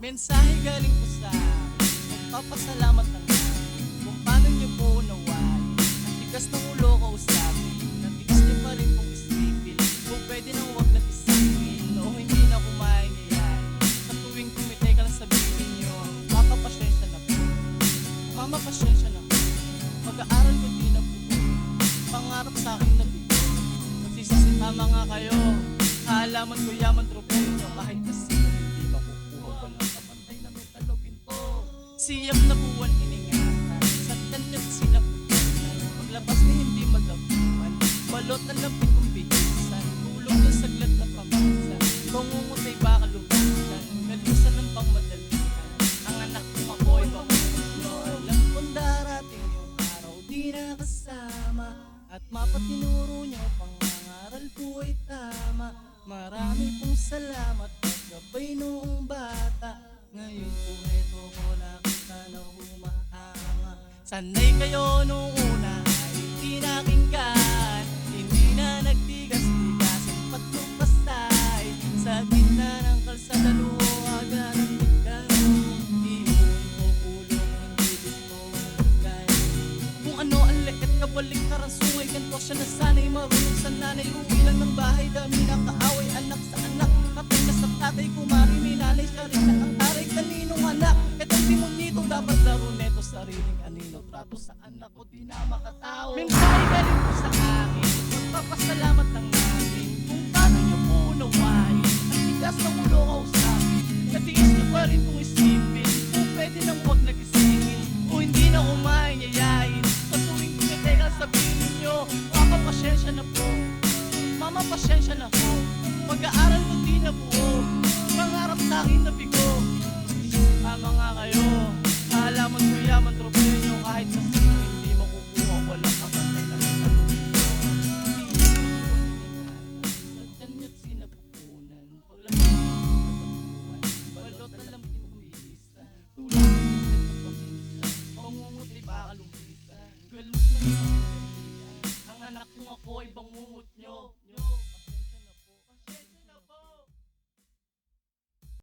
Mensahe galing po sa magpapasalamat ng kung paano niyo po unawain. Ang tigas ng ulo ko usapin, natigas niyo pa rin pong isipin. Kung pwede nang huwag na isipin, o hindi na kumain yan. Sa tuwing tumitay ka lang sabihin niyo, Papa pasensya na po, Mama pasensya na po. Mag-aaral ko di na po, pangarap sa akin na bigo. Magsisisitama nga kayo, kaalaman ko yaman tropeo niyo. Kahit kasi hindi makukuha ko ng kapantay na may talogin po. Siyam na buwan iningatan, saktan niya't sinapunan. Paglabas na hindi malabuan, balot na lapit kong bihisan. Tulog na saglat na pamasan, pangungutay baka lumisan. Galusan ng pangmadalian, ang anak kong ako'y pakulo. Alam kong darating yung araw di nakasama, at mapatinuro niyo pangangaral po ay tama. Marami pong salamat at gabay noong bata. Ngayon po eto ko nakita na humahanga. Sanay kayo noong una ay hindi nakinggan, hindi na nagtigas-tigasin patupasay. Sa gitna ng kalsada luwagan ang bigay, iyon ko pulong hindi gusto magkay. Kung ano ang leket kabalik karasungay, ganito siya na sanay marunong sa nanay. Uwi lang ng bahay, dami na kaaway, anak sa anak. Kapag ka sa tatay, kumari may nanay siya rin na ang taray kaninong anak. Itong timonito dapat laro neto, sariling anino. Trato sa anak ko di na makatao. Mensahe galing po sa akin, magpapasalamat lang namin kung paano niyo po unawain. Ang tigas ng ulo kausapin, natiis niyo pa rin kung isipin. Kung pwede nang huwag nag-isingin, o hindi na kumain yayain. Sa tuwing tumiteka sabihin ninyo, Papa pasensya na po, Mama pasensya na po. Mag-aaral ko di na buo, pangarap sa akin na bigo. Tama nga kayo, kaalaman ko yaman tropeo nyo. Kahit sa sino hindi makukuha, walang kapantay na may talugin. Sadyan niya't sinapupunan, paglabas balot na lang pinumisa. Tulad ng nagpapaminsan, pangungot ay baka lumisa. Galut na ang anak kong ako ay bangungot nyo.